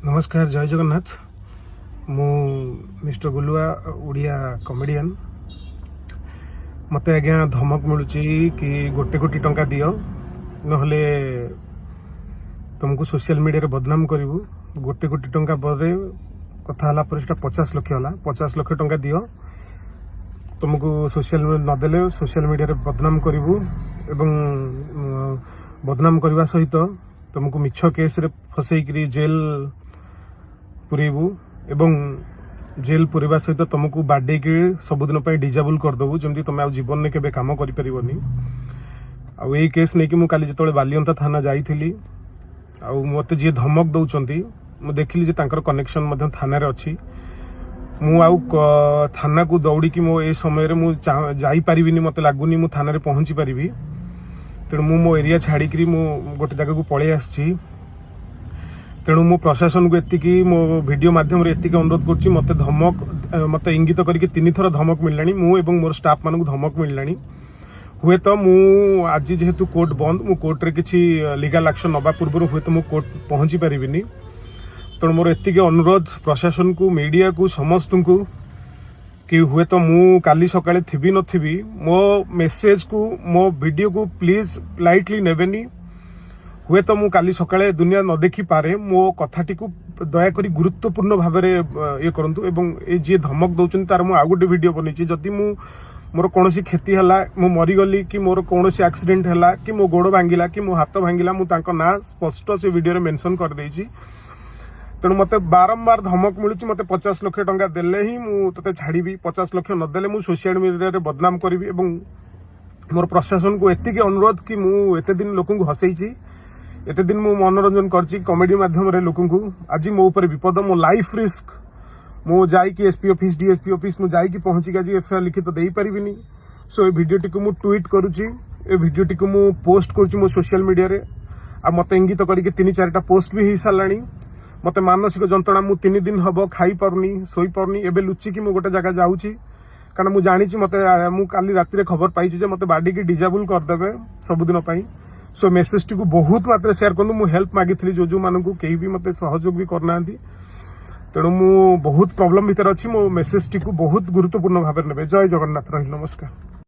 नमस्कार जय जगन्नाथ मु मिस्टर गुलुआ उड़िया कॉमेडियन मते आज्ञा धमक मिलूँ कि गोटे कोटी टंका दियो नहले तुमको सोशल मीडिया रे बदनाम करू गोटे कोटी टंका बदे कथा हला पर 50 लाख हला 50 लाख टंका दियो तुमको सोशल नदेले सोशल मीडिया रे बदनाम करू एवं बदनाम करने सहित तुमको मिछ केस रे फसैकरी जेल पुरेबू एवं जेल पुरेबा सहित तुमको बाडे के सबुदिन डिजाबुल करदेबू जमी तुम जीवन में केबे काम कर पारिबनी आउ यही केस नहीं कि मु काली जिते बालियंता थाना जाइली मते जी धमक दौरान मु देखिली जे तांकर कनेक्शन मध्य थाना रे अच्छी मु आउ थाना को दौड़ी कि मो ए समय रे मु जाई पारिबिनी मते लागुनी मु थाना रे पहुंची पारिबी तेणु मु मो एरिया छाड़ी मु गोटे जगह को पलि आसी तेणु मु प्रशासन को एतिकी मो वीडियो माध्यम रे एतिकी अनुरोध करछि मते धमक मते इंगित करके 3 थर धमक मिललानी मु एवं मोर स्टाफ मानक धमक मिललानी हुए तो मु आज जेहेतु कोर्ट बंद मु कोर्ट रे किछि लीगल एक्शन नबा पूर्व हुए तो मु कोर्ट पहुंची पारिबिनी तेणु मोर एतिकी अनुरोध प्रशासन को मीडिया को समस्त को कि हुए तो मु काली सकाळे थिबी नथिबी मो मेसेज को मो वीडियो को प्लीज लाइटली नेबेनी हुए तो मु काली सकाळे दुनिया न देखी पारे मो कथाटी को दयाकरी गुरुत्वपूर्ण भाव में ये करंतु एवं ए जे धमक दौरान तार मु आ गोटे वीडियो बनैछि जदि मु मोर कोनोसी क्षति हला मु मरी गली कि मोर कोनोसी एक्सीडेंट हला कि मो गोड़ भांगिला कि मो हाथ भांगिला मु तांको ना स्पष्ट से वीडियो रे मेंशन कर देछि तेणु मते बारंबार धमक मिलूँ मते 50 लाख टंका देले ही मु तते छाड़ीबी 50 लाख न देले मु सोशल मीडिया रे बदनाम करिवि एवं मोर प्रशासन को एतिके अनुरोध कि मु एते दिन लोकन को हसैछि एते दिन मु मनोरंजन करछि कॉमेडी माध्यम रे लोकन को आज मो ऊपर विपद मो लाइफ रिस्क मु जाई कि एसपी ऑफिस डीएसपी ऑफिस मु जाई कि पहुंची गाजी एफआईआर लिखित देई परिबिनी सो ए वीडियो टिको मु ट्वीट करूछि ए वीडियो टिको मु पोस्ट करूछि मो सोशल मीडिया रे आ मते इंगित करी कि 3-4टा पोस्ट भी ही सालानी मते मानसिक जंत्रणा मु 3 दिन हबो खाई पारुनी सोई पारुनी एबे लुचि कि मु गोटे जगह जाउछि कारण मु जानिछि मते मु काली राति रे खबर पाइछि जे मते बाडी की डिजाबुल कर देबे सब दिन पई सो मेसेज टी को बहुत मात्रा शेयर करनु मु हेल्प मागिथली जो मानकु केही भी मते सहयोग भी करनांती तेणु मु बहुत प्रॉब्लम भीतर अछि मो मेसेज टी को बहुत गुरुत्वपूर्ण भाव में नेबे जय जगन्नाथ रही नमस्कार।